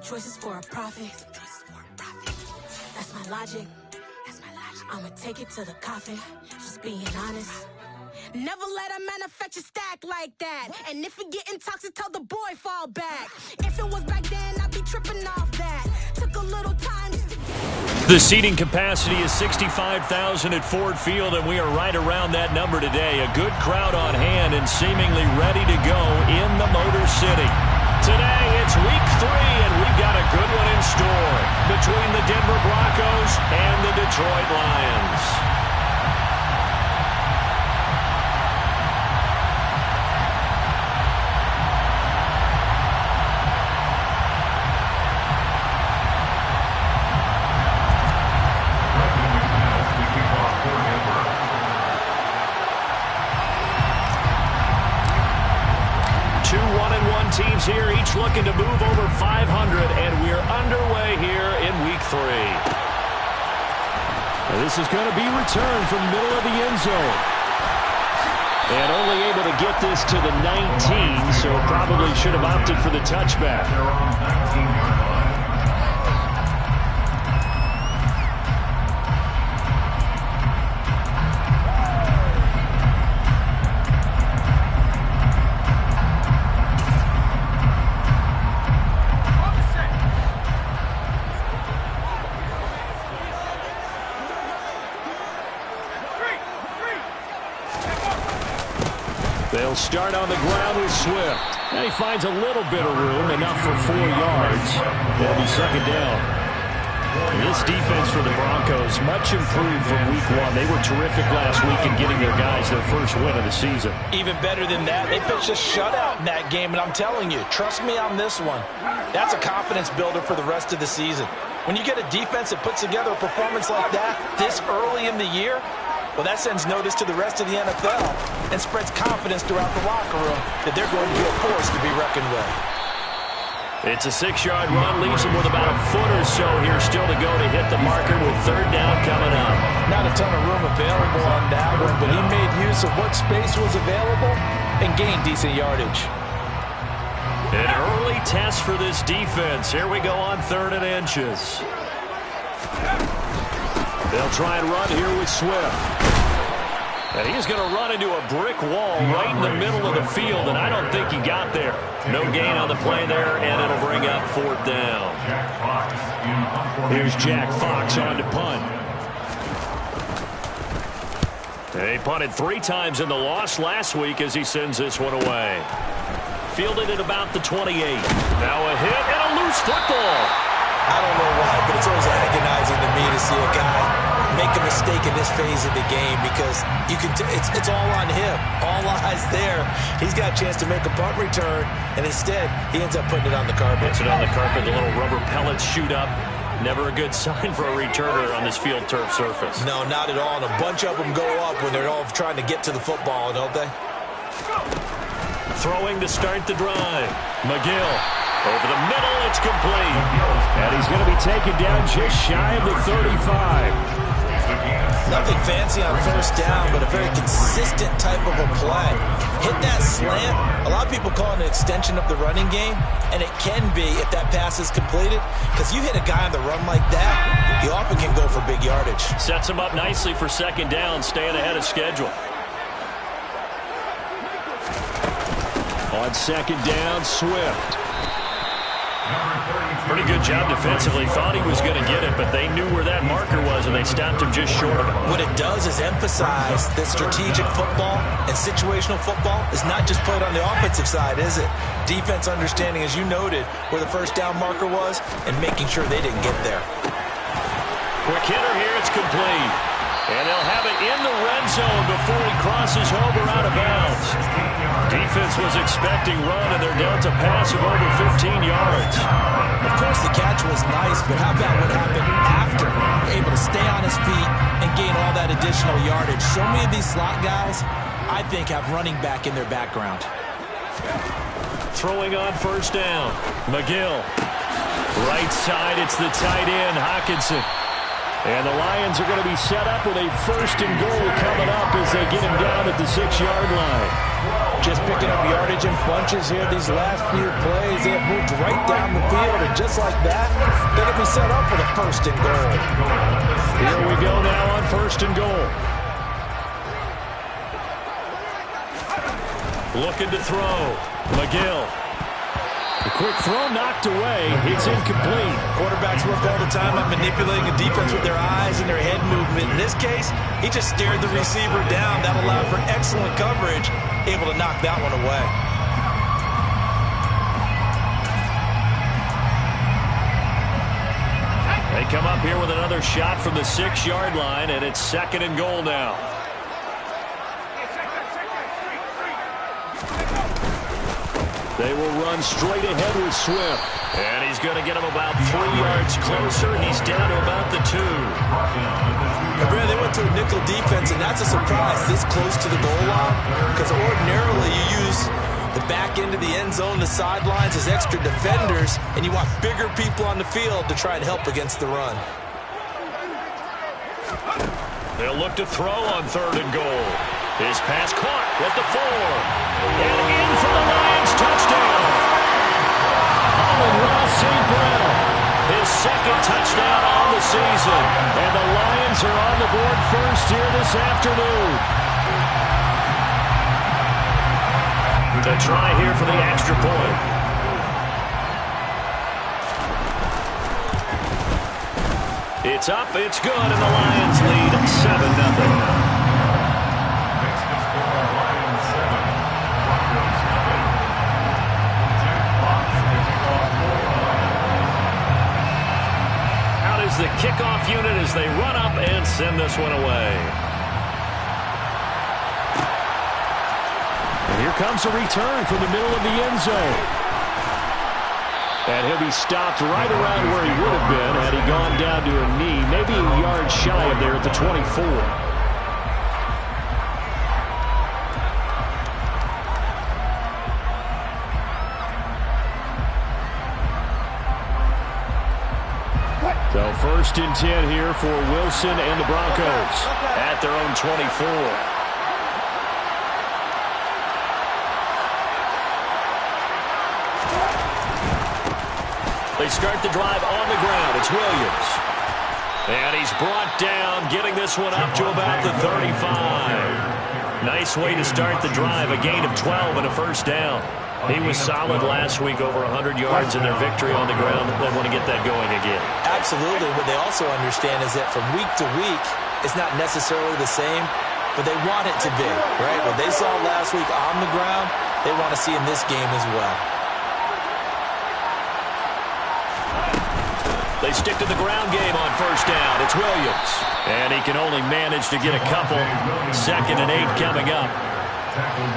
choices for a profit. That's my logic. I'ma take it to the coffin. Just being honest. Never let a manufacture stack like that. And if it getting toxic, tell the boy fall back. If it was back then, I'd be tripping off that. Took a little time just to get... The seating capacity is 65,000 at Ford Field, and we are right around that number today. A good crowd on hand and seemingly ready to go in the Motor City. Today, it's week 3, and we've got a good one in store between the Denver Broncos and the Detroit Lions. Teams here, each looking to move over 500, and we're underway here in week 3. Now this is going to be returned from middle of the end zone. And only able to get this to the 19, so probably should have opted for the touchback. They'll start on the ground with Swift. And he finds a little bit of room, enough for 4 yards. It'll be second down. This defense for the Broncos, much improved from week 1. They were terrific last week in getting their guys their first win of the season. Even better than that, they pitched a shutout in that game, and I'm telling you, trust me on this one. That's a confidence builder for the rest of the season. When you get a defense that puts together a performance like that this early in the year, well, that sends notice to the rest of the NFL and spreads confidence throughout the locker room that they're going to be a force to be reckoned with. It's a 6-yard run, leaves him with about a foot or so here still to go to hit the marker with third down coming up. Not a ton of room available on that one, but he made use of what space was available and gained decent yardage. An early test for this defense. Here we go on 3rd and inches. They'll try and run here with Swift. And he's going to run into a brick wall right in the middle of the field, and I don't think he got there. No gain on the play there, and it'll bring up 4th down. Here's Jack Fox on to punt. They punted 3 times in the loss last week as he sends this one away. Fielded at about the 28. Now a hit and a loose football. I don't know why, but it's always agonizing to me to see a guy make a mistake in this phase of the game because you can it's all on him. All eyes there. He's got a chance to make a punt return, and instead he ends up putting it on the carpet. Puts it on the carpet. The little rubber pellets shoot up. Never a good sign for a returner on this field turf surface. No, not at all. And a bunch of them go up when they're all trying to get to the football, don't they? Throwing to start the drive. McGill. Over the middle, it's complete. And he's going to be taken down just shy of the 35. Nothing fancy on first down, but a very consistent type of a play. Hit that slant. A lot of people call it an extension of the running game, and it can be if that pass is completed, because you hit a guy on the run like that, he often can go for big yardage. Sets him up nicely for second down, staying ahead of schedule. On second down, Swift. Pretty good job defensively. Thought he was going to get it, but they knew where that marker was, and they stopped him just short of it. What it does is emphasize that strategic football and situational football is not just played on the offensive side, is it? Defense understanding, as you noted, where the first down marker was and making sure they didn't get there. Quick hitter here. It's complete. And they'll have it in the red zone before he crosses over out of bounds. Defense was expecting run, and they're down to pass of over 15 yards. Of course, the catch was nice, but how about what happened after? Able to stay on his feet and gain all that additional yardage. So many of these slot guys, I think, have running back in their background. Throwing on first down. McGill. Right side, it's the tight end, Hockenson. And the Lions are going to be set up with a 1st and goal coming up as they get him down at the 6-yard line. Just picking up yardage in bunches here these last few plays. They have moved right down the field, and just like that, they can be set up for the first and goal. Here we go now on first and goal. Looking to throw. McGill. The quick throw knocked away. It's incomplete. Quarterbacks work all the time on manipulating a defense with their eyes and their head movement. In this case, he just stared the receiver down. That allowed for excellent coverage, able to knock that one away. They come up here with another shot from the 6-yard line, and it's second and goal now. They will run straight ahead with Swift. And he's going to get him about 3 yards closer. He's down to about the 2. They went to a nickel defense, and that's a surprise this close to the goal line, because ordinarily you use the back end of the end zone, the sidelines as extra defenders, and you want bigger people on the field to try and help against the run. They'll look to throw on third and goal. His pass caught at the 4. And in for the Lions touchdown. Amon-Ra St. Brown. His second touchdown on the season. And the Lions are on the board first here this afternoon. To try here for the extra point. It's up, it's good, and the Lions lead 7-0. The kickoff unit as they run up and send this one away. And here comes a return from the middle of the end zone. And he'll be stopped right around where he would have been had he gone down to a knee, maybe a yard shy of there at the 24. So first and 10 here for Wilson and the Broncos at their own 24. They start the drive on the ground. It's Williams. And he's brought down, getting this one up to about the 35. Nice way to start the drive, a gain of 12 and a first down. He was solid last week, over 100 yards in their victory on the ground. They want to get that going again. Absolutely. What they also understand is that from week to week, it's not necessarily the same, but they want it to be, right? What they saw last week on the ground, they want to see in this game as well. They stick to the ground game on first down. It's Williams. And he can only manage to get a couple. 2nd and 8 coming up.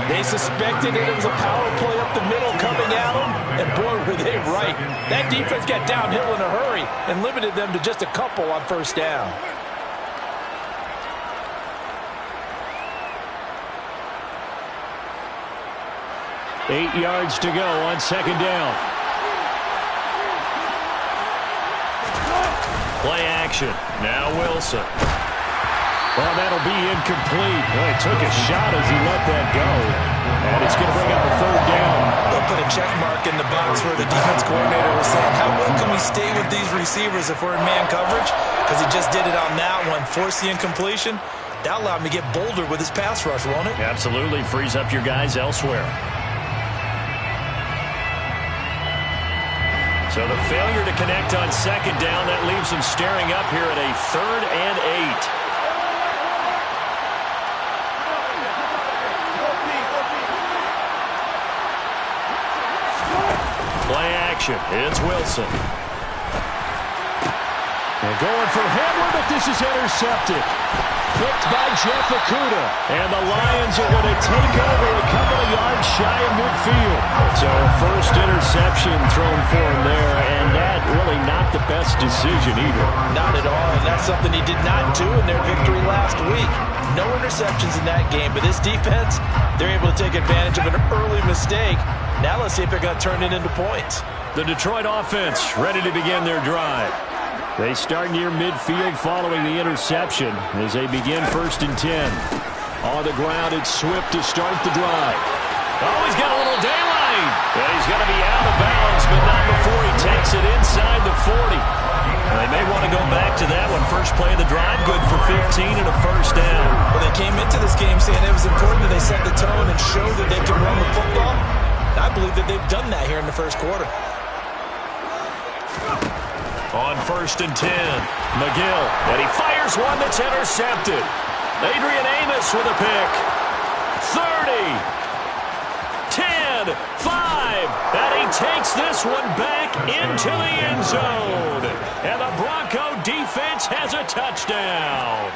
They suspected it was a power play up the middle coming at them, and boy, were they right. That defense got downhill in a hurry and limited them to just a couple on first down. Eight yards to go on second down. Play action. Now Wilson. Well, that'll be incomplete. Well, he took a shot as he let that go. And it's going to bring up a third down. They'll put a check mark in the box where the defense coordinator was saying, how well can we stay with these receivers if we're in man coverage? Because he just did it on that one. Force the incompletion. That allowed him to get bolder with his pass rush, won't it? Absolutely. Frees up your guys elsewhere. So the failure to connect on second down, that leaves them staring up here at a 3rd and 8. Play action. It's Wilson. And going for Hamler, but this is intercepted. Picked by Jeff Okudah. And the Lions are going to take over a couple of yards shy of midfield. So first interception thrown for him there, and that really not the best decision either. Not at all, and that's something he did not do in their victory last week. No interceptions in that game, but this defense, they're able to take advantage of an early mistake. Now let's see if they're going to turn it into points. The Detroit offense ready to begin their drive. They start near midfield following the interception as they begin 1st and 10. On the ground, it's Swift to start the drive. Oh, he's got a little daylight. And he's going to be out of bounds, but not before he takes it inside the 40. Well, they may want to go back to that one. First play of the drive, good for 15 and a first down. Well, they came into this game saying it was important that they set the tone and show that they can run the football. I believe that they've done that here in the first quarter. On 1st and 10, McGill, and he fires one that's intercepted. Adrian Amos with a pick. 30, 10, 5, and he takes this one back into the end zone. And the Bronco defense has a touchdown.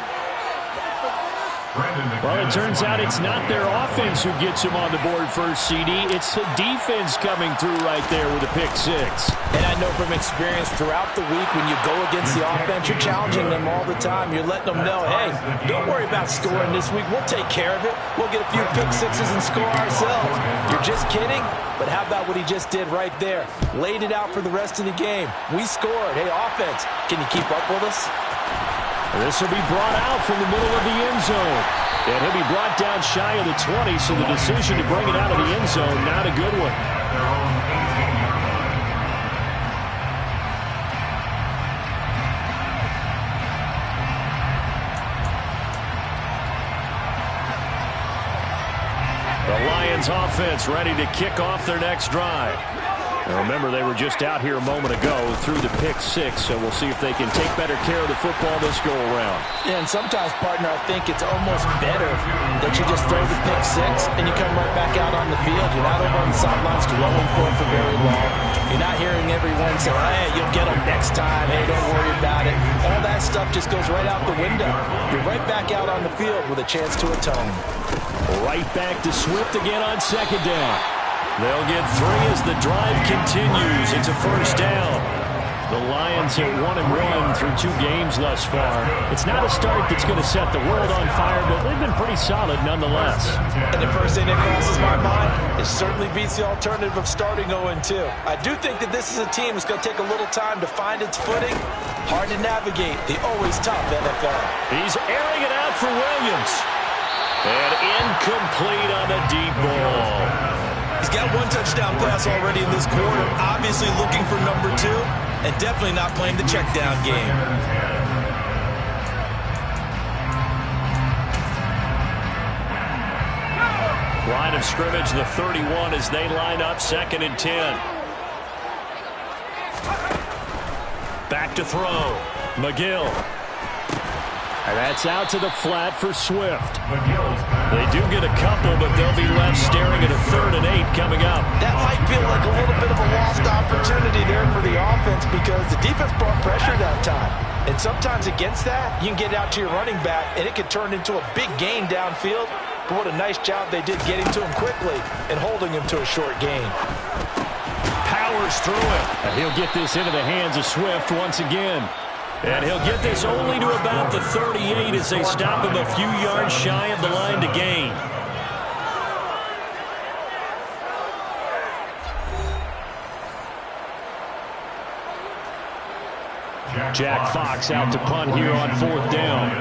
Well, it turns out it's not their offense who gets them on the board first, CD. It's the defense coming through right there with a pick six. And I know from experience throughout the week when you go against the offense, you're challenging them all the time. You're letting them know, hey, don't worry about scoring this week. We'll take care of it. We'll get a few pick sixes and score ourselves. You're just kidding? But how about what he just did right there? Laid it out for the rest of the game. We scored. Hey, offense, can you keep up with us? This will be brought out from the middle of the end zone. And he'll be brought down shy of the 20, so the decision to bring it out of the end zone, not a good one. The Lions offense ready to kick off their next drive. Now remember, they were just out here a moment ago through the pick six, so we'll see if they can take better care of the football this go-around. Yeah, and sometimes, partner, I think it's almost better that you just throw the pick six and you come right back out on the field. You're not over on the sidelines dwelling for it for very long. You're not hearing everyone say, hey, you'll get them next time. Hey, don't worry about it. All that stuff just goes right out the window. You're right back out on the field with a chance to atone. Right back to Swift again on second down. They'll get 3 as the drive continues. It's a first down. The Lions at 1-1 through 2 games thus far. It's not a start that's going to set the world on fire, but they've been pretty solid nonetheless. And the first thing that crosses my mind, it certainly beats the alternative of starting 0-2. I do think that this is a team that's going to take a little time to find its footing. Hard to navigate the always tough NFL. He's airing it out for Williams. And incomplete on the deep ball. He's got 1 touchdown pass already in this quarter, obviously looking for number 2, and definitely not playing the check down game. Line of scrimmage, the 31 as they line up 2nd and 10. Back to throw. McGill. And that's out to the flat for Swift. They do get a couple, but they'll be left staring at a 3rd and 8 coming up. That might feel like a little bit of a lost opportunity there for the offense because the defense brought pressure that time. And sometimes against that, you can get out to your running back, and it could turn into a big gain downfield. But what a nice job they did getting to him quickly and holding him to a short gain. Powers through it. And he'll get this into the hands of Swift once again. And he'll get this only to about the 38 as they stop him a few yards shy of the line to gain. Jack Fox out to punt here on 4th down.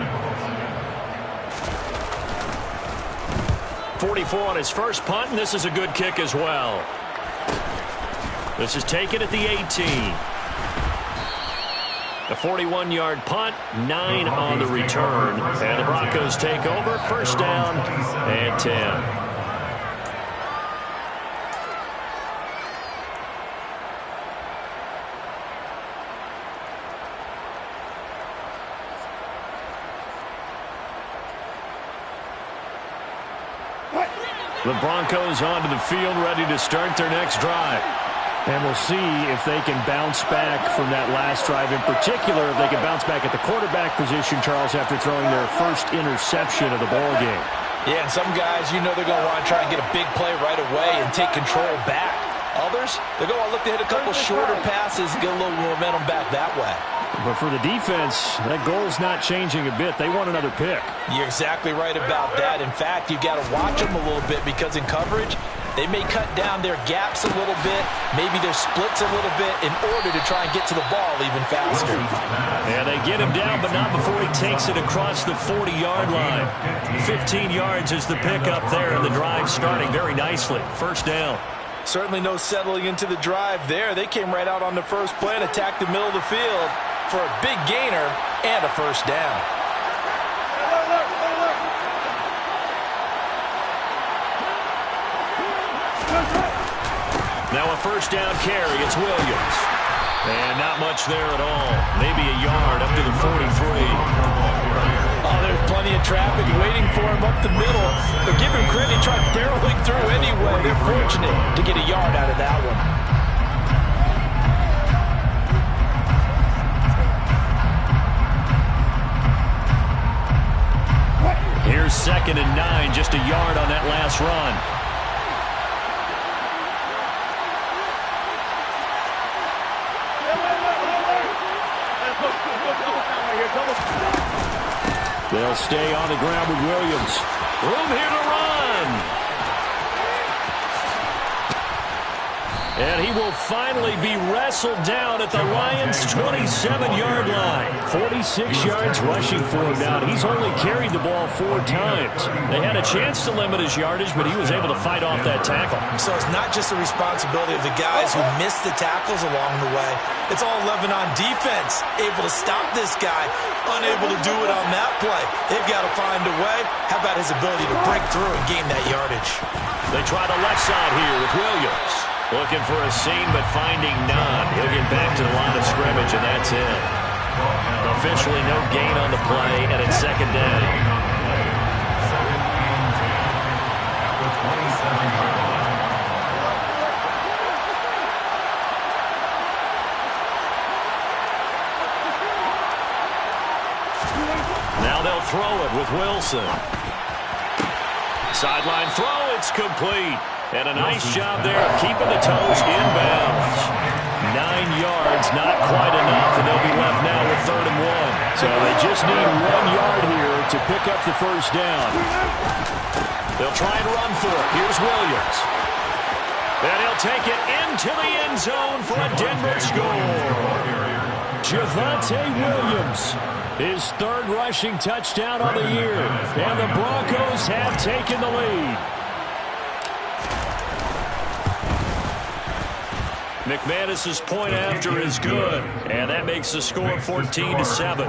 44 on his first punt, and this is a good kick as well. This is taken at the 18. A 41-yard punt, 9 on the return. And the Broncos take over, 1st down and 10. The Broncos onto the field, ready to start their next drive. And we'll see if they can bounce back from that last drive. In particular, if they can bounce back at the quarterback position, Charles, after throwing their first interception of the ball game. Yeah, and some guys, you know they're going to want to try and get a big play right away and take control back. Others, they're going to look to hit a couple shorter passes and get a little momentum back that way. But for the defense, that goal's not changing a bit. They want another pick. You're exactly right about that. In fact, you've got to watch them a little bit because in coverage, They may cut down their gaps a little bit, maybe their splits a little bit in order to try and get to the ball even faster. And they get him down, but not before he takes it across the 40-yard line. 15 yards is the pickup there, and the drive starting very nicely. First down. Certainly no settling into the drive there. They came right out on the first play and attacked the middle of the field for a big gainer and a first down. Now a first down carry. It's Williams. And not much there at all. Maybe a yard up to the 43. Oh, there's plenty of traffic waiting for him up the middle. But give him credit, he tried barreling through anyway. They're fortunate to get a yard out of that one. Here's 2nd and 9, just a yard on that last run. They'll stay on the ground with Williams. Room here to run. And he will finally be wrestled down at the Lions' 27-yard line. 46 yards rushing for him now. He's only carried the ball 4 times. They had a chance to limit his yardage, but he was able to fight off that tackle. So it's not just the responsibility of the guys who missed the tackles along the way. It's all 11 on defense, able to stop this guy, unable to do it on that play. They've got to find a way. How about his ability to break through and gain that yardage? They try the left side here with Williams. Looking for a seam, but finding none. He'll get back to the line of scrimmage, and that's it. Officially no gain on the play, and it's 2nd down. Now they'll throw it with Wilson. Sideline throw, it's complete. And a nice job there of keeping the toes inbounds. 9 yards, not quite enough, and they'll be left now with 3rd and 1. So they just need 1 yard here to pick up the first down. They'll try and run for it. Here's Williams. And he'll take it into the end zone for a Denver score. Javonte Williams, his 3rd rushing touchdown on the year. And the Broncos have taken the lead. McManus's point after is good, and that makes the score 14-7.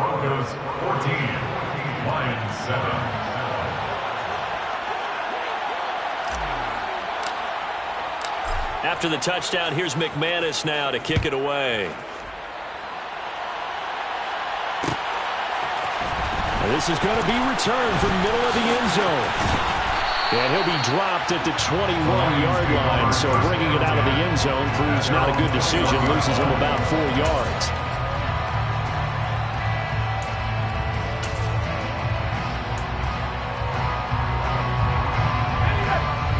After the touchdown, here's McManus now to kick it away. This is going to be returned from the middle of the end zone. And he'll be dropped at the 21-yard line, so bringing it out of the end zone proves not a good decision, loses him about 4 yards.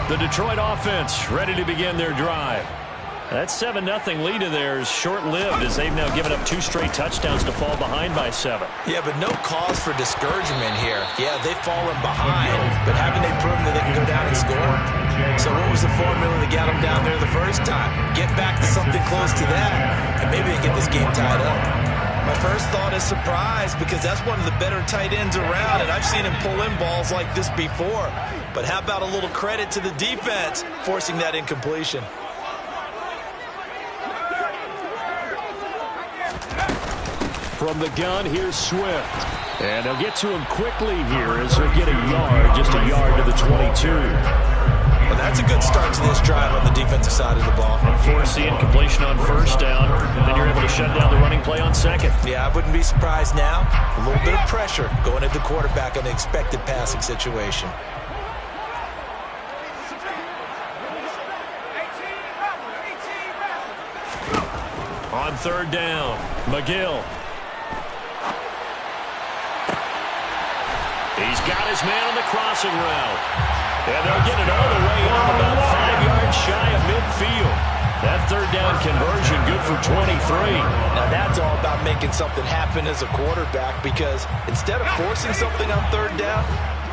The Detroit offense ready to begin their drive. That 7-0 lead of theirs short-lived as they've now given up 2 straight touchdowns to fall behind by 7. Yeah, but no cause for discouragement here. Yeah, they've fallen behind, but haven't they proven that they can go down and score? So what was the formula that got them down there the first time? Get back to something close to that, and maybe they get this game tied up. My first thought is surprise, because that's one of the better tight ends around, and I've seen him pull in balls like this before. But how about a little credit to the defense forcing that incompletion? From the gun, here's Swift. And they'll get to him quickly here as he'll get a yard, just a yard to the 22. Well, that's a good start to this drive on the defensive side of the ball. Force the incompletion on first down, then you're able to shut down the running play on second. Yeah, I wouldn't be surprised now. A little bit of pressure going at the quarterback on the expected passing situation. On 3rd down, McGill. He's got his man on the crossing route. And they'll get it all the way up about 5 yards shy of midfield. That 3rd down conversion good for 23. Now that's all about making something happen as a quarterback, because instead of forcing something on 3rd down,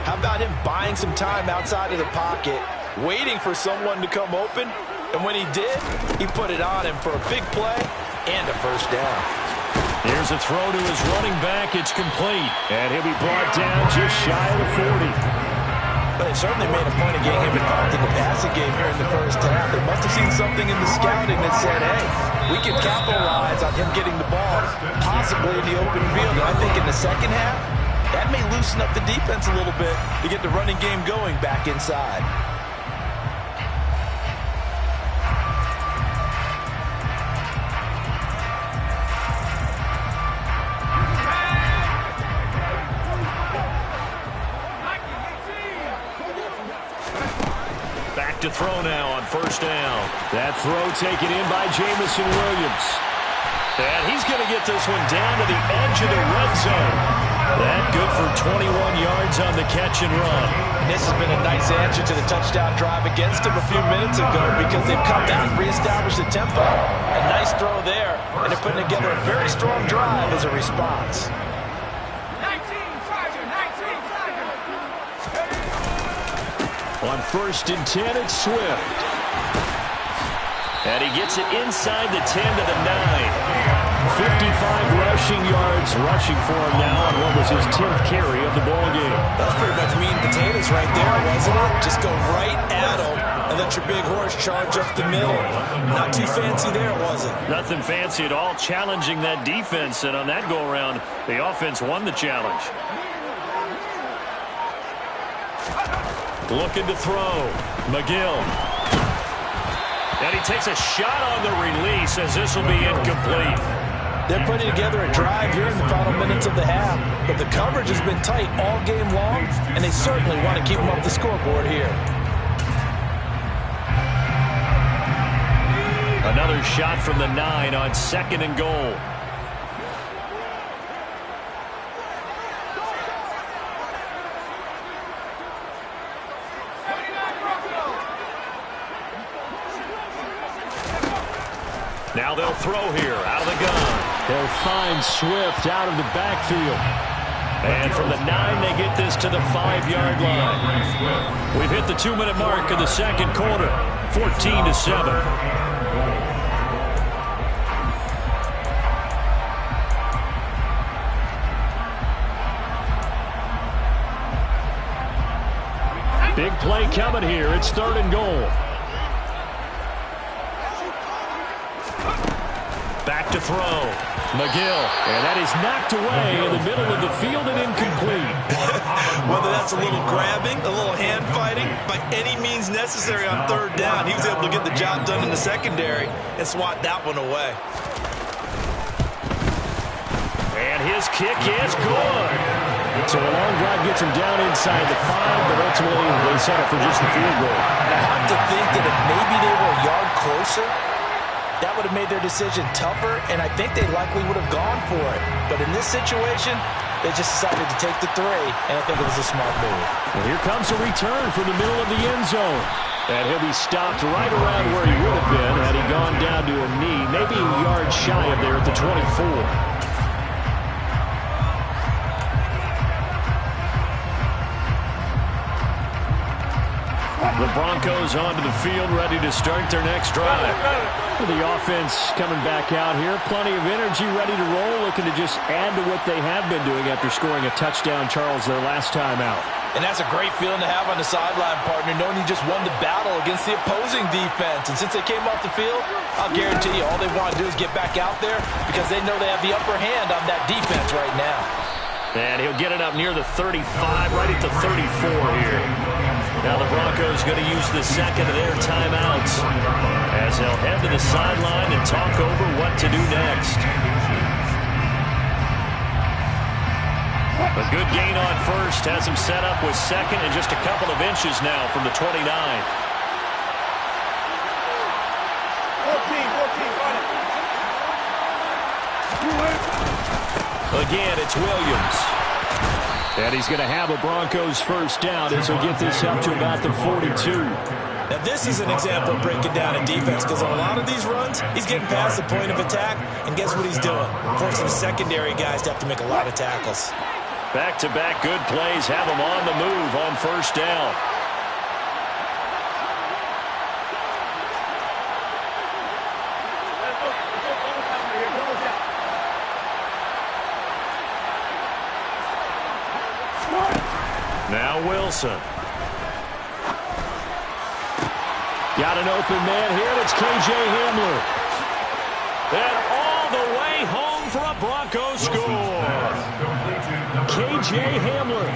how about him buying some time outside of the pocket, waiting for someone to come open. And when he did, he put it on him for a big play and a first down. Here's a throw to his running back. It's complete. And he'll be brought down just shy of the 40. But they certainly made a point of getting him involved in the passing game here in the first half. They must have seen something in the scouting that said, hey, we can capitalize on him getting the ball, possibly in the open field. And I think in the second half, that may loosen up the defense a little bit to get the running game going back inside. To throw now on first down. That throw taken in by Jamison Williams. And he's going to get this one down to the edge of the red zone. That good for 21 yards on the catch and run. And this has been a nice answer to the touchdown drive against him a few minutes ago because they've come out and reestablished the tempo. A nice throw there, and they're putting together a very strong drive as a response. On 1st and 10, it's Swift. And he gets it inside the 10 to the 9. 55 rushing yards rushing for him now on what was his 10th carry of the ball game. That's pretty much meat and potatoes right there, wasn't it? Just go right at him and let your big horse charge up the middle. Not too fancy there, was it? Nothing fancy at all, challenging that defense. And on that go-around, the offense won the challenge. Looking to throw. McGill. And he takes a shot on the release as this will be incomplete. They're putting together a drive here in the final minutes of the half, but the coverage has been tight all game long, and they certainly want to keep them up the scoreboard here. Another shot from the 9 on 2nd and goal. Now they'll throw here out of the gun. They'll find Swift out of the backfield. And from the 9, they get this to the 5-yard line. We've hit the 2-minute mark of the second quarter. 14-7. Big play coming here. It's 3rd and goal. Back to throw. McGill. And that is knocked away in the middle of the field and incomplete. Whether that's a little grabbing, a little hand fighting, by any means necessary on 3rd down, he was able to get the job done in the secondary and swat that one away. And his kick is good. So a long drive gets him down inside the 5, but ultimately they settle for just the field goal. I have to think that if maybe they were a yard closer, that would have made their decision tougher, and I think they likely would have gone for it. But in this situation, they just decided to take the 3, and I think it was a smart move. Well, here comes a return from the middle of the end zone. And he'll be stopped right around where he would have been had he gone down to a knee, maybe a yard shy of there at the 24. The Broncos onto the field, ready to start their next drive. The offense coming back out here. Plenty of energy, ready to roll, looking to just add to what they have been doing after scoring a touchdown, Charles, their last time out. And that's a great feeling to have on the sideline, partner, knowing you just won the battle against the opposing defense. And since they came off the field, I'll guarantee you all they want to do is get back out there because they know they have the upper hand on that defense right now. And he'll get it up near the 35, right at the 34 here. Now the Broncos going to use the second of their timeouts as they'll head to the sideline and talk over what to do next. A good gain on first has him set up with second and just a couple of inches now from the 29. 14, Again, it's Williams. And he's going to have a Broncos first down as he'll get this up to about the 42. Now, this is an example of breaking down a defense because on a lot of these runs, he's getting past the point of attack, and guess what he's doing? Forcing the secondary guys to have to make a lot of tackles. Back-to-back good plays have him on the move on first down. Now Wilson. Got an open man here. It's K.J. Hamler. And all the way home for a Broncos score. K.J. Hamler,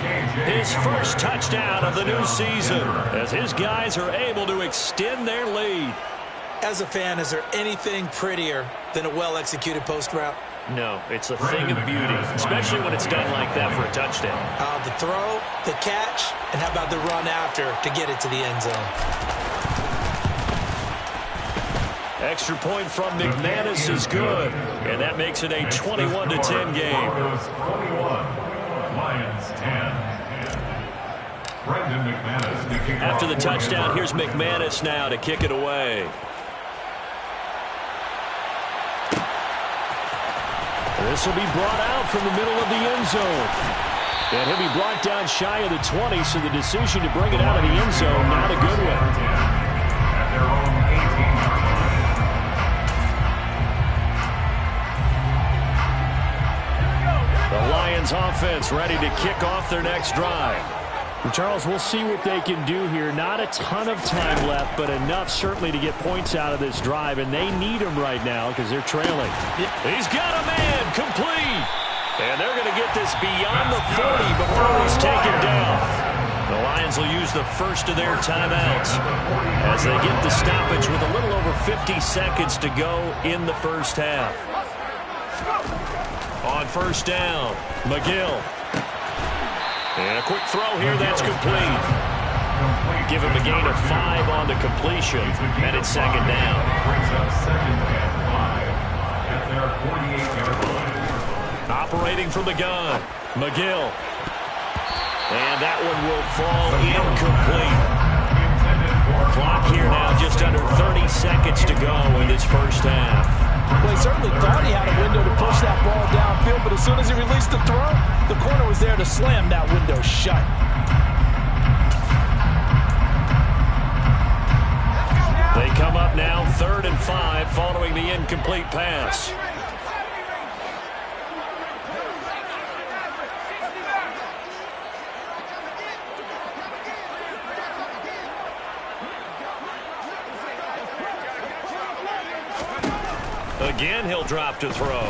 his first touchdown of the new season, as his guys are able to extend their lead. As a fan, is there anything prettier than a well-executed post route? No, it's a thing of beauty, especially when it's done like that for a touchdown. The throw, the catch, and how about the run after to get it to the end zone? Extra point from McManus is good, and that makes it a 21-10 game. After the touchdown, here's McManus now to kick it away. This will be brought out from the middle of the end zone. And he'll be brought down shy of the 20, so the decision to bring it out of the end zone, not a good one. The Lions offense ready to kick off their next drive. Well, Charles, we'll see what they can do here. Not a ton of time left, but enough certainly to get points out of this drive, and they need them right now because they're trailing. He's got a man complete, and they're going to get this beyond the 40 before he's taken down. The Lions will use the first of their timeouts as they get the stoppage with a little over 50 seconds to go in the first half. On first down, McGill. And a quick throw here, that's complete. Give him a gain of 5 on the completion, and it's second down. Operating from the gun, McGill. And that one will fall incomplete. Clock here now, just under 30 seconds to go in this first half. Well, he certainly thought he had a window to push that ball downfield, but as soon as he released the throw, the corner was there to slam that window shut. They come up now 3rd and 5 following the incomplete pass. Again, he'll drop to throw.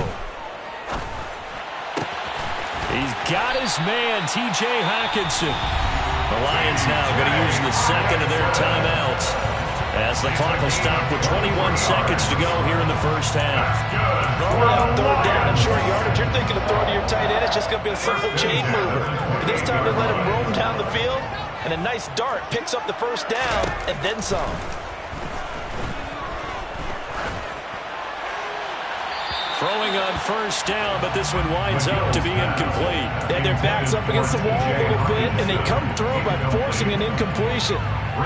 He's got his man, T.J. Hockenson. The Lions now going to use the second of their timeouts as the clock will stop with 21 seconds to go here in the first half. Well, 3rd down and short yardage. You're thinking of throwing to your tight end. It's just going to be a simple chain mover. But this time they let him roam down the field, and a nice dart picks up the first down and then some. Throwing on first down, but this one winds up to be incomplete. And their back's up against the wall a little bit, and they come through by forcing an incompletion.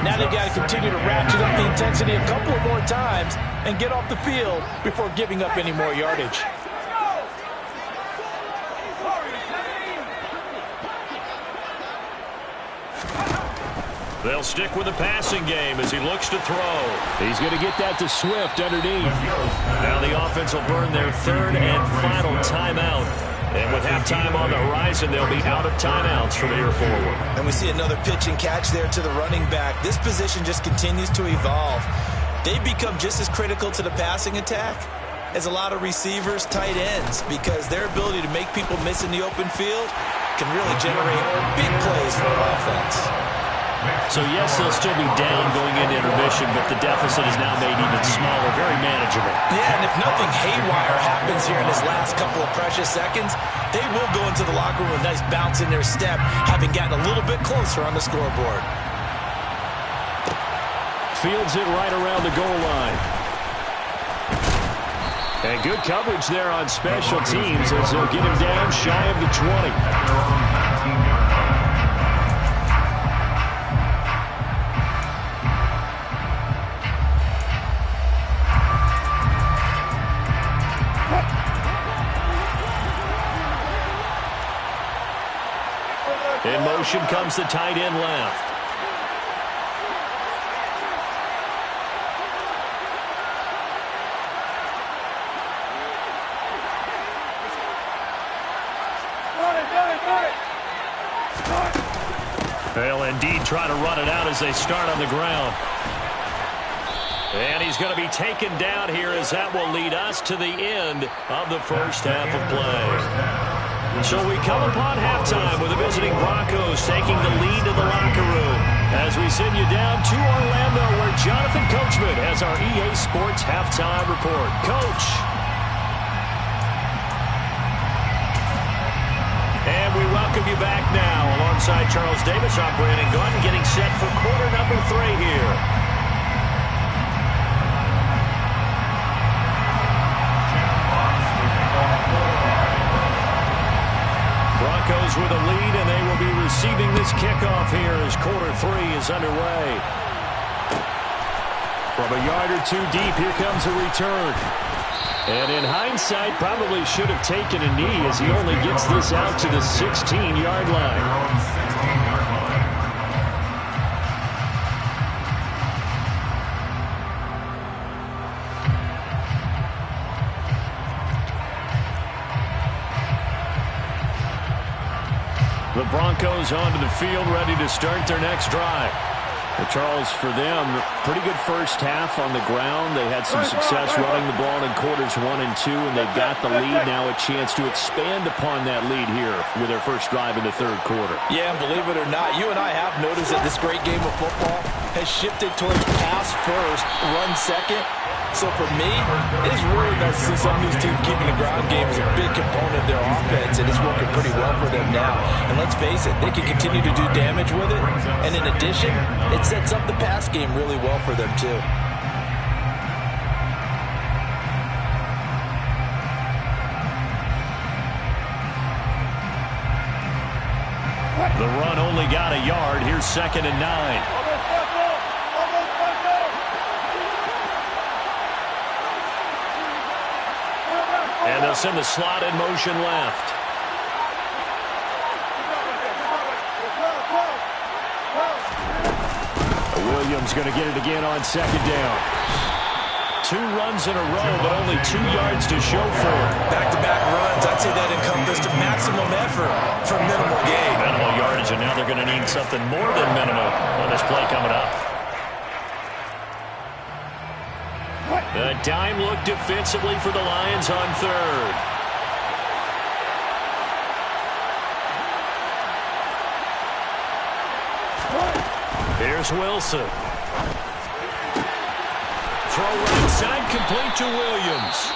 Now they've got to continue to ratchet up the intensity a couple of more times and get off the field before giving up any more yardage. They'll stick with the passing game as he looks to throw. He's going to get that to Swift underneath. Now the offense will burn their 3rd and final timeout. And with halftime on the horizon, they'll be out of timeouts from here forward. And we see another pitch and catch there to the running back. This position just continues to evolve. They become just as critical to the passing attack as a lot of receivers, tight ends, because their ability to make people miss in the open field can really generate big plays for an offense. So, yes, they'll still be down going into intermission, but the deficit is now made even smaller, very manageable. Yeah, and if nothing haywire happens here in this last couple of precious seconds, they will go into the locker room with a nice bounce in their step, having gotten a little bit closer on the scoreboard. Fields it right around the goal line. And good coverage there on special teams as they'll get him down shy of the 20. In motion comes the tight end left. They'll indeed try to run it out as they start on the ground. And he's going to be taken down here as that will lead us to the end of the first half of play. So we come upon halftime with the visiting Broncos taking the lead to the locker room as we send you down to Orlando where Jonathan Coachman has our EA Sports halftime report. Coach. And we welcome you back now. Alongside Charles Davis, I'm Brandon Gaudin getting set for quarter number 3 here. Broncos with a lead, and they will be receiving this kickoff here as quarter 3 is underway. From a yard or two deep, here comes a return. And in hindsight, probably should have taken a knee as he only gets this out to the 16-yard line. The Broncos onto the field, ready to start their next drive. Well, Charles, for them, pretty good first half on the ground. They had some success running the ball in quarters 1 and 2, and they've got the lead now, a chance to expand upon that lead here with their first drive in the third quarter. Yeah, and believe it or not, you and I have noticed that this great game of football has shifted towards pass first, run second. So for me, it's really nice to see some of these teams keeping the ground game as a big component of their offense, and it's working pretty well for them now. And let's face it, they can continue to do damage with it. And in addition, it sets up the pass game really well for them too. The run only got a yard. Here's 2nd and 9. And they'll send the slot in motion left. Williams going to get it again on 2nd down. 2 runs in a row, but only 2 yards to show for it. Back-to-back runs, I'd say that encompassed maximum effort for minimal gain. Minimal yardage, and now they're going to need something more than minimal on this play coming up. The dime look defensively for the Lions on 3rd. Here's Wilson. Throw right side, complete to Williams.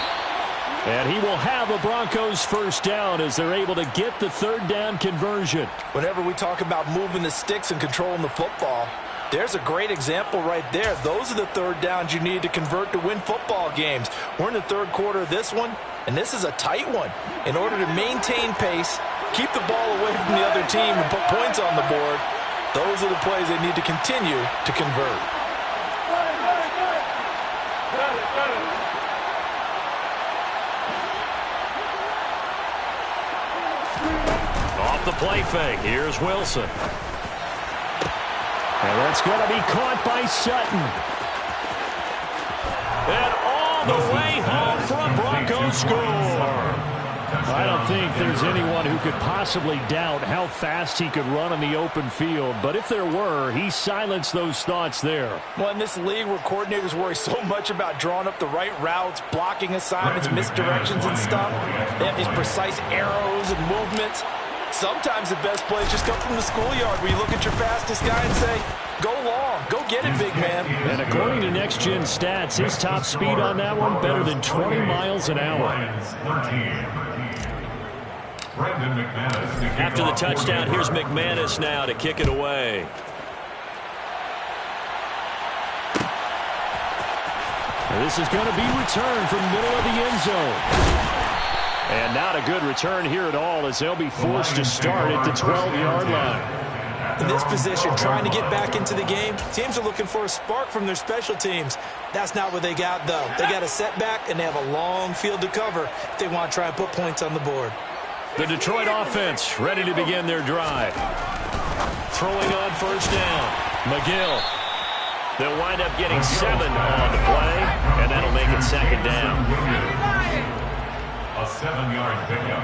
And he will have a Broncos first down as they're able to get the 3rd down conversion. Whenever we talk about moving the sticks and controlling the football, there's a great example right there. Those are the 3rd downs you need to convert to win football games. We're in the 3rd quarter of this one, and this is a tight one. In order to maintain pace, keep the ball away from the other team, and put points on the board, those are the plays they need to continue to convert. Off the play fake, here's Wilson. And that's going to be caught by Sutton. And all the way home for a Broncos score. I don't think there's anyone who could possibly doubt how fast he could run in the open field. But if there were, he silenced those thoughts there. Well, in this league where coordinators worry so much about drawing up the right routes, blocking assignments, misdirections and stuff, they have these precise arrows and movements. Sometimes the best plays just come from the schoolyard where you look at your fastest guy and say, go long, go get it, big man. And according to Next Gen Stats, his top speed on that one better than 20 miles an hour. After the touchdown, here's McManus now to kick it away. This is going to be returned from the middle of the end zone. And not a good return here at all as they'll be forced to start at the 12-yard line. In this position, trying to get back into the game, teams are looking for a spark from their special teams. That's not what they got, though. They got a setback, and they have a long field to cover if they want to try and put points on the board. The Detroit offense ready to begin their drive. Throwing on first down. McGill. They'll wind up getting 7 on the play, and that'll make it 2nd down. A 7-yard pickup.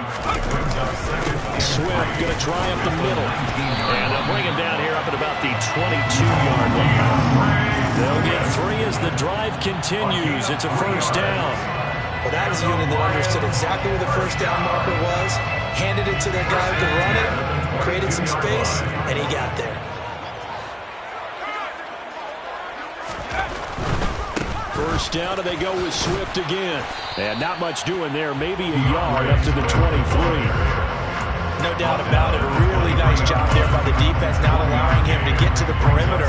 Brings up second. Swift going to try up the middle. And they'll bring him down here up at about the 22-yard line. They'll get 3 as the drive continues. It's a first down. Well, that is a unit that understood exactly where the first down marker was, handed it to their guy to run it, created some space, and he got there. First down, and they go with Swift again. And not much doing there. Maybe a yard up to the 23. No doubt about it. A really nice job there by the defense, not allowing him to get to the perimeter.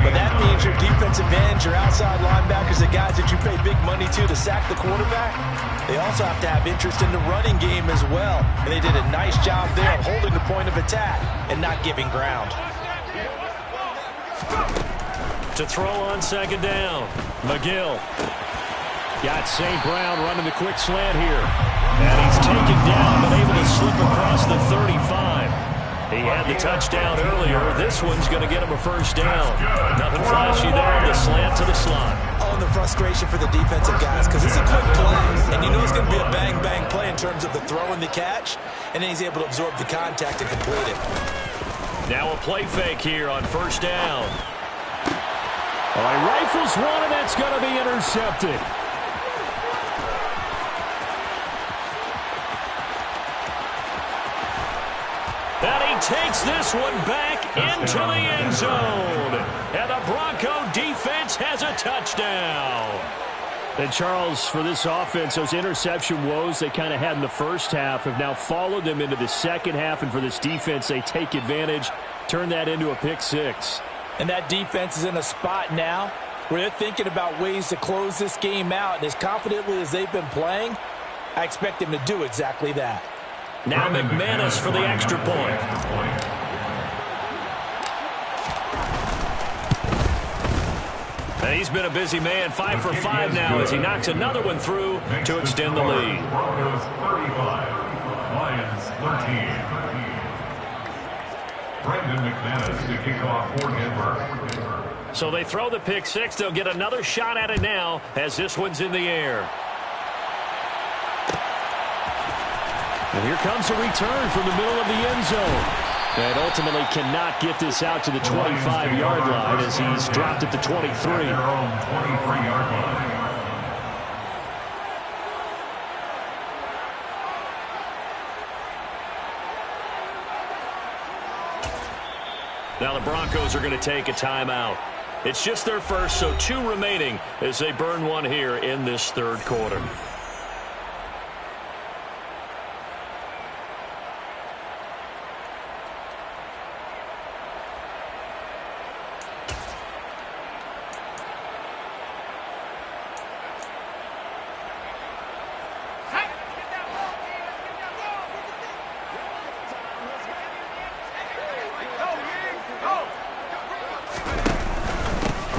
But that means your defensive ends, your outside linebackers, the guys that you pay big money to sack the quarterback, they also have to have interest in the running game as well. And they did a nice job there of holding the point of attack and not giving ground. To throw on second down, McGill. Got St. Brown running the quick slant here. And he's taken down, but able to slip across the 35. He had the touchdown earlier. This one's going to get him a first down. Nothing flashy there. The slant to the slot. Oh, and the frustration for the defensive guys, because it's a quick play. And you know it's going to be a bang-bang play in terms of the throw and the catch. And then he's able to absorb the contact and complete it. Now a play fake here on first down. All right, rifles one, and that's going to be intercepted. And he takes this one back into the end zone. And the Bronco defense has a touchdown. And Charles, for this offense, those interception woes they kind of had in the first half have now followed them into the second half. And for this defense, they take advantage, turn that into a pick six. And that defense is in a spot now where they're thinking about ways to close this game out. And as confidently as they've been playing, I expect them to do exactly that. Now McManus for the extra point. And he's been a busy man, 5 for 5 now as he knocks another one through to extend the lead. Broncos 35, Lions 13. Brendan McManus to kick off for Denver. So they throw the pick six. They'll get another shot at it now as this one's in the air. And here comes a return from the middle of the end zone. And ultimately cannot get this out to the 25-yard line as he's dropped at the 23. Their own 23-yard line. Now the Broncos are going to take a timeout. It's just their first, so 2 remaining as they burn one here in this third quarter.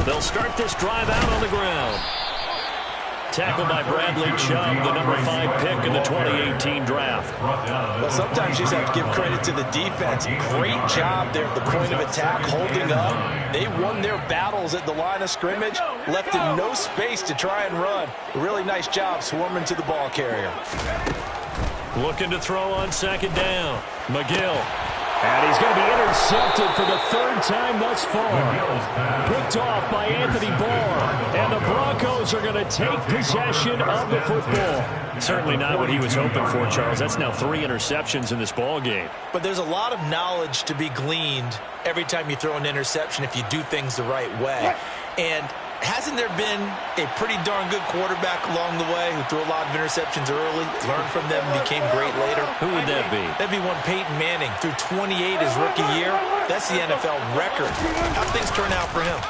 They'll start this drive out on the ground. Tackled by Bradley Chubb, the number 5 pick in the 2018 draft. Well, sometimes you just have to give credit to the defense. Great job there at the point of attack, holding up. They won their battles at the line of scrimmage, left in no space to try and run. A really nice job swarming to the ball carrier. Looking to throw on second down. McGill. And he's going to be intercepted for the 3rd time thus far. Picked off by Anthony Barr. And the Broncos are going to take possession of the football. Certainly not what he was hoping for, Charles. That's now 3 interceptions in this ball game. But there's a lot of knowledge to be gleaned every time you throw an interception if you do things the right way. And hasn't there been a pretty darn good quarterback along the way who threw a lot of interceptions early, learned from them, and became great later? Who would that be? That'd be one Peyton Manning. Threw 28 his rookie year. That's the NFL record. How'd things turn out for him?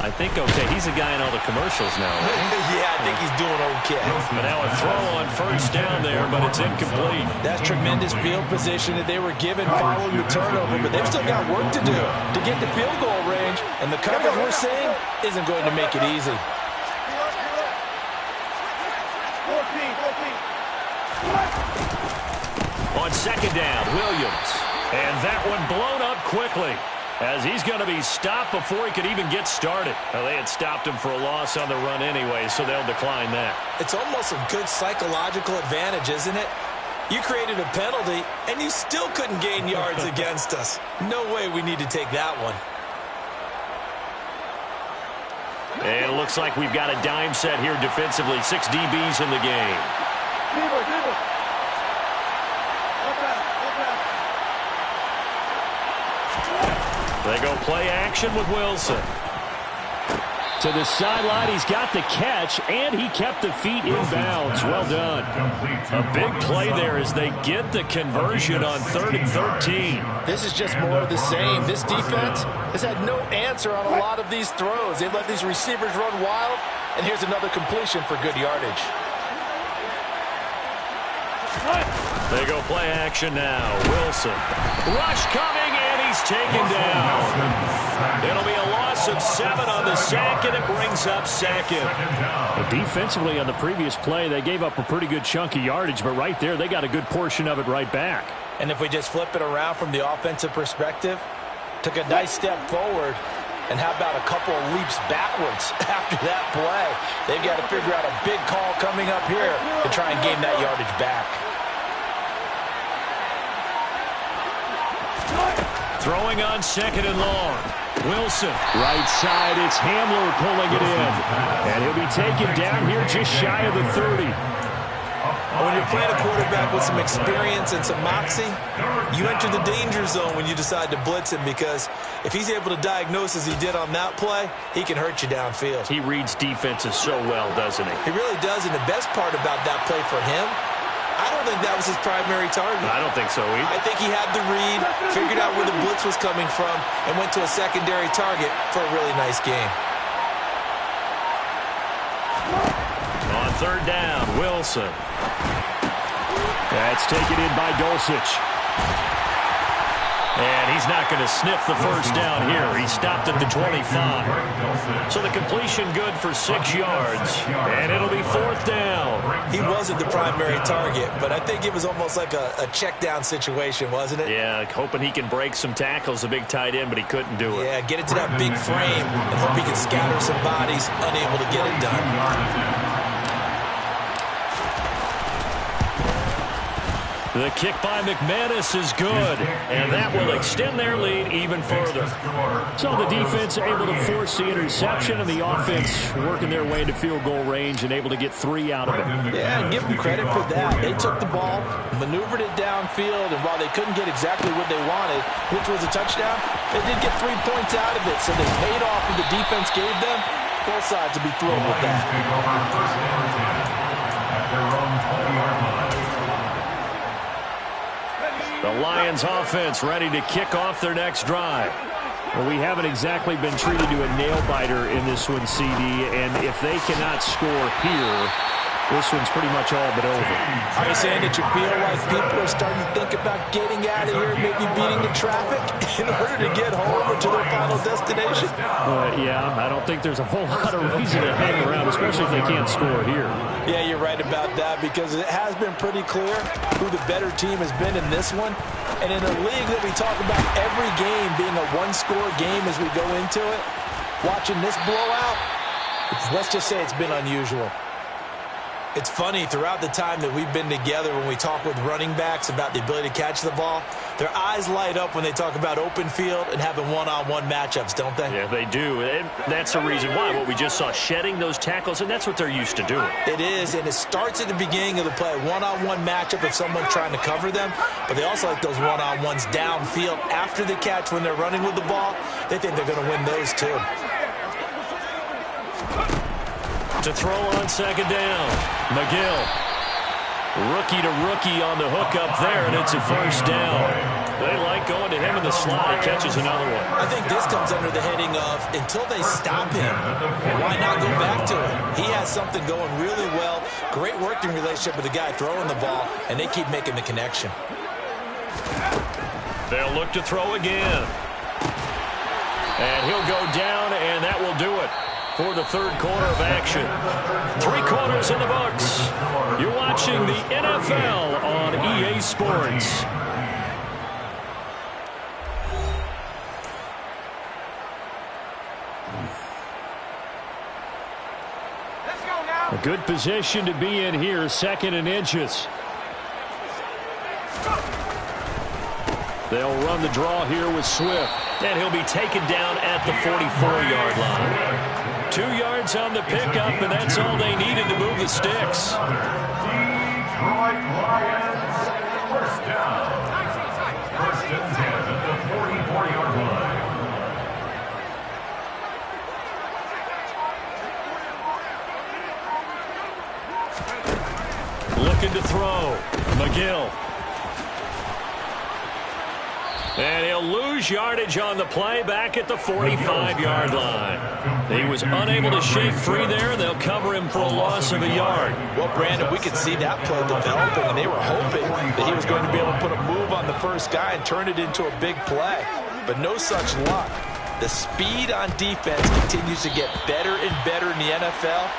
I think okay. He's a guy in all the commercials now, right? Yeah, I think he's doing okay. But now a throw on first down there, but it's incomplete. That's tremendous field position that they were given following the turnover, but they've still got work to do to get to field goal range, and the coverage we're seeing isn't going to make it easy. On second down, Williams. And that one blown up quickly. as he's going to be stopped before he could even get started. Well, they had stopped him for a loss on the run anyway, so they'll decline that. It's almost a good psychological advantage, isn't it? You created a penalty, and you still couldn't gain yards against us. No way we need to take that one. And it looks like we've got a dime set here defensively. 6 DBs in the game. They go play action with Wilson. To the sideline, he's got the catch, and he kept the feet in bounds. Well done. A big play there as they get the conversion on 3rd and 13. This is just more of the same. This defense has had no answer on a lot of these throws. They've let these receivers run wild, and here's another completion for good yardage. They go play action now. Wilson. Rush coming, and he's taken down. It'll be a loss of 7 on the sack, and it brings up second. Well, defensively on the previous play, they gave up a pretty good chunk of yardage, but right there, they got a good portion of it right back. And if we just flip it around from the offensive perspective, took a nice step forward, and how about a couple of leaps backwards after that play? They've got to figure out a big call coming up here to try and gain that yardage back. Throwing on 2nd and long. Wilson. Right side, it's Hamler pulling it in. And he'll be taken down here just shy of the 30. When you're playing a quarterback with some experience and some moxie, you enter the danger zone when you decide to blitz him, because if he's able to diagnose as he did on that play, he can hurt you downfield. He reads defenses so well, doesn't he? He really does, and the best part about that play for him, I don't think that was his primary target. I don't think so either. I think he had the read, figured out where the blitz was coming from, and went to a secondary target for a really nice game. On 3rd down, Wilson. That's taken in by Dulcich. And he's not going to sniff the first down here. He stopped at the 25. So the completion good for 6 yards. And it'll be 4th down. He wasn't the primary target, but I think it was almost like a check down situation, wasn't it? Yeah, hoping he can break some tackles, a big tight end, but he couldn't do it. Yeah, get it to that big frame and hope he can scatter some bodies, unable to get it done. The kick by McManus is good, and that will extend their lead even further. So the defense able to force the interception, and the offense working their way into field goal range and able to get 3 out of it. Yeah, and give them credit for that. They took the ball, maneuvered it downfield, and while they couldn't get exactly what they wanted, which was a touchdown, they did get 3 points out of it, so they paid off what the defense gave them. Both sides will be thrilled with that. The Lions offense ready to kick off their next drive. Well, we haven't exactly been treated to a nail-biter in this one, CD, and if they cannot score here, this one's pretty much all but over. Are you saying that you feel like people are starting to think about getting out of here, maybe beating the traffic in order to get home or to their final destination? Yeah, I don't think there's a whole lot of reason to hang around, especially if they can't score here. Yeah, you're right about that, because it has been pretty clear who the better team has been in this one. And in a league that we talk about every game being a one-score game as we go into it, watching this blowout, let's just say it's been unusual. It's funny, throughout the time that we've been together, when we talk with running backs about the ability to catch the ball, their eyes light up when they talk about open field and having one-on-one matchups, don't they? Yeah, they do. And that's the reason why. What we just saw, shedding those tackles, and that's what they're used to doing. It is, and it starts at the beginning of the play. One-on-one matchup if someone's trying to cover them, but they also like those one-on-ones downfield after the catch when they're running with the ball. They think they're going to win those too. To throw on 2nd down, McGill. Rookie to rookie on the hook up there, and it's a 1st down. They like going to him in the slot. He catches another one. I think this comes under the heading of, until they stop him, why not go back to him? He has something going really well. Great working relationship with the guy throwing the ball, and they keep making the connection. They'll look to throw again. And he'll go down, and that will do it for the 3rd quarter of action. 3 quarters in the books. You're watching the NFL on EA Sports. A good position to be in here, 2nd and inches. They'll run the draw here with Swift. And he'll be taken down at the 44-yard line. 2 yards on the pickup, and that's all they needed to move the sticks. Detroit Lions, first down. First and 10 at the 44-yard line. Looking to throw. McGill. And he'll lose yardage on the play back at the 45-yard line. He was unable to shake free there. They'll cover him for a loss of a yard. Well, Brandon, we could see that play developing, and they were hoping that he was going to be able to put a move on the first guy and turn it into a big play. But no such luck. The speed on defense continues to get better and better in the NFL.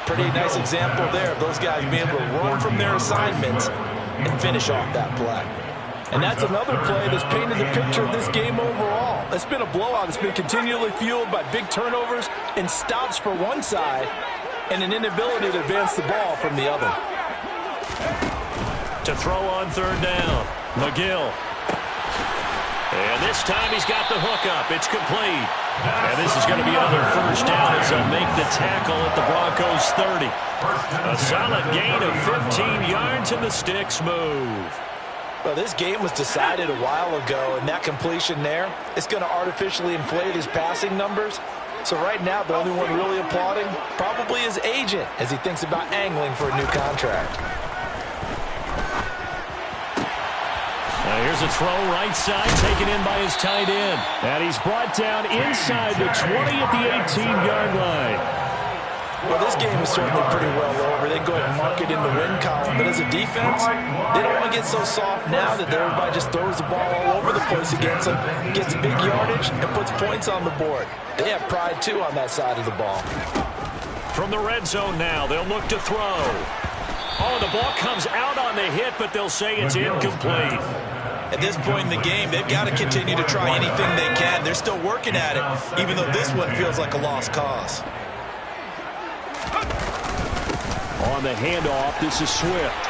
Pretty nice example there of those guys being able to roam from their assignments and finish off that play. And that's another play that's painted the picture of this game overall. It's been a blowout. It's been continually fueled by big turnovers and stops for one side and an inability to advance the ball from the other. To throw on 3rd down, McGill. And this time he's got the hook up. It's complete. And this is going to be another first down as they'll make the tackle at the Broncos 30. A solid gain of 15 yards and the sticks move. Well, this game was decided a while ago, and that completion there is going to artificially inflate his passing numbers. So right now, the only one really applauding probably his agent as he thinks about angling for a new contract. Here's a throw right side, taken in by his tight end. And he's brought down inside the 20 at the 18-yard line. Well, this game is certainly pretty well over. They go ahead and mark it in the win column. But as a defense, they don't want to get so soft now that everybody just throws the ball all over the place against them, gets big yardage, and puts points on the board. They have pride, too, on that side of the ball. From the red zone now, they'll look to throw. Oh, the ball comes out on the hit, but they'll say it's incomplete. At this point in the game, they've got to continue to try anything they can. They're still working at it, even though this one feels like a lost cause. On the handoff, this is Swift.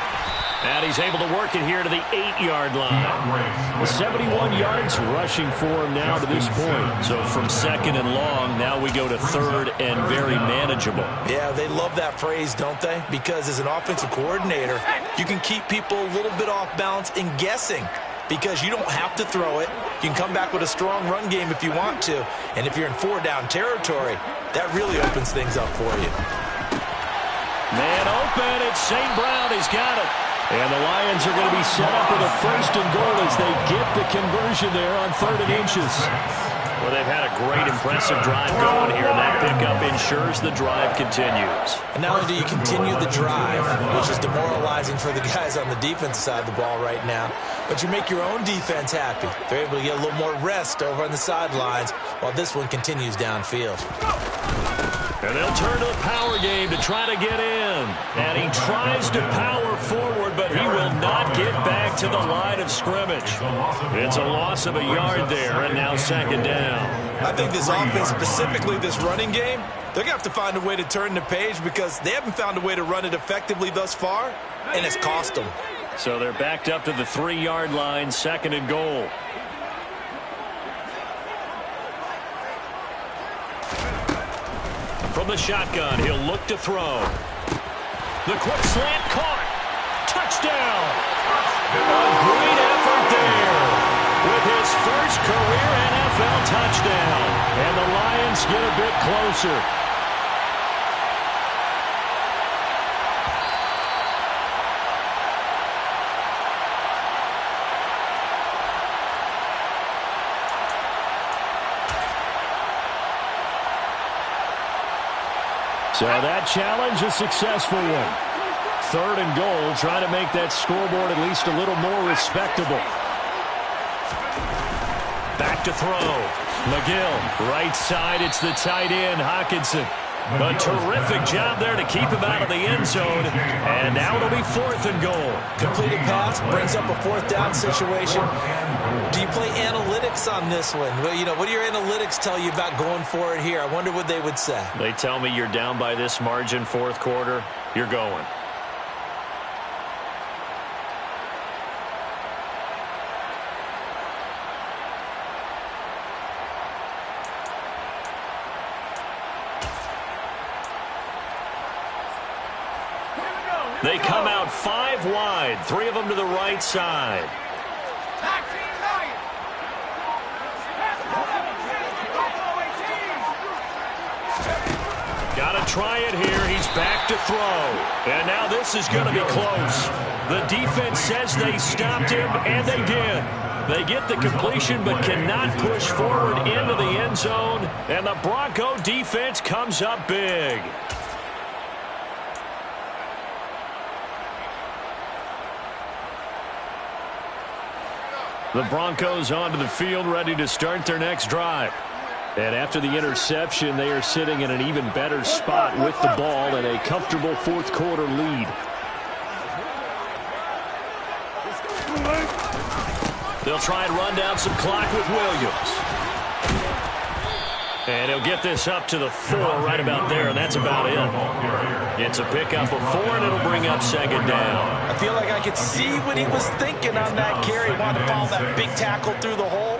And he's able to work it here to the 8-yard line. 71 yards rushing for him now to this point. So from 2nd and long, now we go to 3rd and very manageable. Yeah, they love that phrase, don't they? Because as an offensive coordinator, you can keep people a little bit off balance and guessing because you don't have to throw it. You can come back with a strong run game if you want to. And if you're in 4-down territory, that really opens things up for you. Man open, it's St. Brown. He's got it. And the Lions are going to be set up with a 1st and goal as they get the conversion there on 3rd and inches. Well, they've had a great, impressive drive going here, and that pickup ensures the drive continues. And not only do you continue the drive, which is demoralizing for the guys on the defensive side of the ball right now, but you make your own defense happy. They're able to get a little more rest over on the sidelines while this one continues downfield. And they'll turn to the power game to try to get in. And he tries to power forward, but he will not get back to the line of scrimmage. It's a loss of a yard there, and now 2nd down. I think this offense, specifically this running game, they're going to have to find a way to turn the page because they haven't found a way to run it effectively thus far, and it's cost them. So they're backed up to the 3-yard line, 2nd and goal. From the shotgun, he'll look to throw. The quick slant caught. Touchdown. A great effort there with his first career NFL touchdown. And the Lions get a bit closer. So that challenge, a successful one. 3rd and goal, trying to make that scoreboard at least a little more respectable. Back to throw. McGill, right side, it's the tight end, Hockenson. A terrific job there to keep him out of the end zone. And now it'll be 4th and goal. Completed pass brings up a 4th down situation. Do you play analytics on this one? Well, you know, what do your analytics tell you about going for it here? I wonder what they would say. They tell me you're down by this margin 4th quarter, you're going. They come out 5 wide, 3 of them to the right side. Got to try it here. He's back to throw. And now this is going to be close. The defense says they stopped him, and they did. They get the completion but cannot push forward into the end zone. And the Bronco defense comes up big. The Broncos onto the field, ready to start their next drive. And after the interception, they are sitting in an even better spot with the ball and a comfortable 4th quarter lead. They'll try and run down some clock with Williams. And he'll get this up to the 4 right about there, and that's about it. It's a pickup of 4, and it'll bring up 2nd down. I feel like I could see what he was thinking on that carry. He wanted to follow that big tackle through the hole.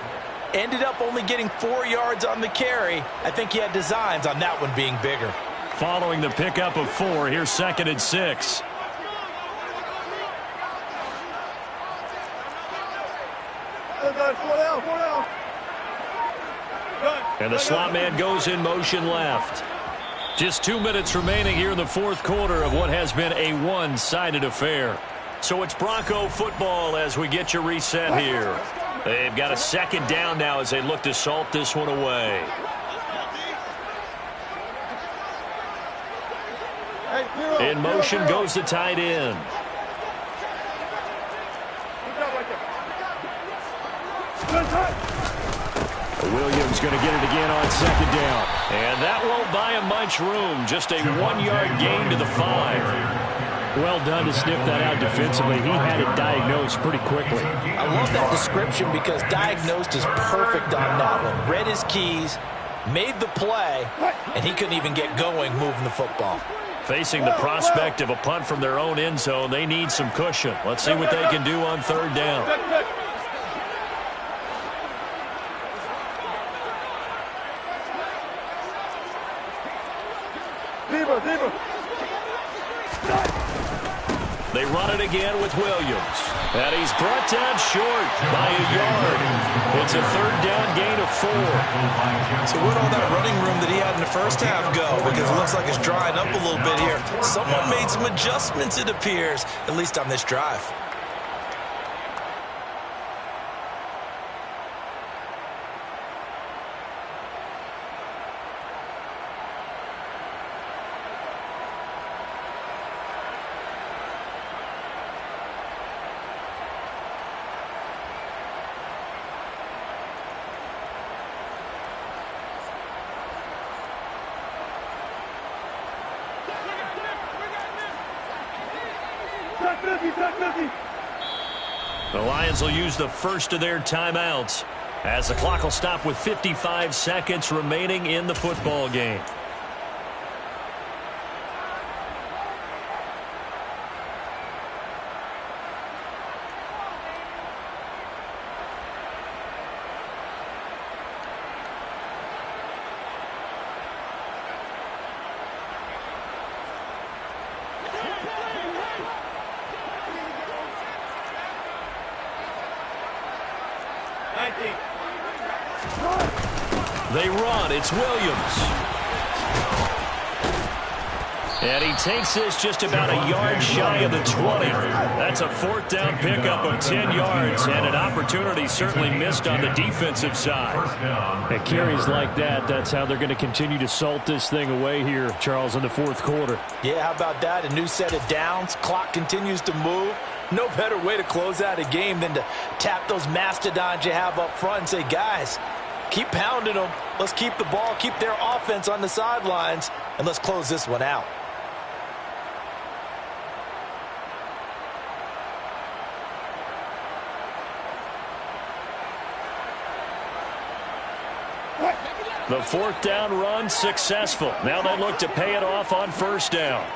Ended up only getting 4 yards on the carry. I think he had designs on that one being bigger. Following the pickup of 4, here's 2nd and 6. And the slot man goes in motion left. Just 2 minutes remaining here in the 4th quarter of what has been a one-sided affair. So it's Bronco football as we get you reset here. They've got a 2nd down now as they look to salt this one away. In motion goes the tight end. Williams going to get it again on 2nd down. And that won't buy him much room. Just a 1-yard gain to the 5. Well done to sniff that out defensively. He had it diagnosed pretty quickly. I love that description because diagnosed is perfect on that one. Read his keys, made the play, and he couldn't even get going moving the football. Facing the prospect of a punt from their own end zone, they need some cushion. Let's see what they can do on 3rd down. They run it again with Williams. And he's brought down short by a yard. It's a 3rd down gain of 4. So where'd all that running room that he had in the first half go? Because it looks like it's drying up a little bit here. Someone made some adjustments, it appears, at least on this drive. The Lions will use the first of their timeouts as the clock will stop with 55 seconds remaining in the football game. They run. It's Williams. And he takes this just about a yard shy of the 20. That's a 4th down pickup of 10 yards and an opportunity certainly missed on the defensive side. At carries like that, that's how they're going to continue to salt this thing away here, Charles, in the 4th quarter. Yeah, how about that? A new set of downs. Clock continues to move. No better way to close out a game than to tap those mastodons you have up front and say, guys, Keep pounding them. Let's keep the ball, keep their offense on the sidelines, and let's close this one out. The fourth down run successful. Now they look to pay it off on first down.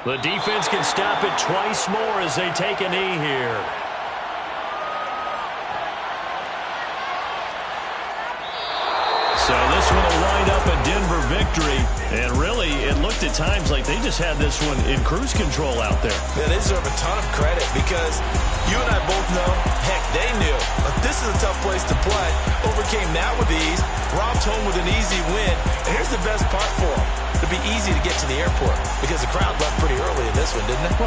The defense can stop it twice more as they take a knee here. So this one will wind up a Denver victory. And really, it looked at times like they just had this one in cruise control out there. Yeah, they deserve a ton of credit because you and I both know, heck, they knew. But this is a tough place to play. Overcame that with ease. Robbed home with an easy win. And here's the best part for them. It'll be easy to get to the airport because the crowd left pretty early in this one, didn't it?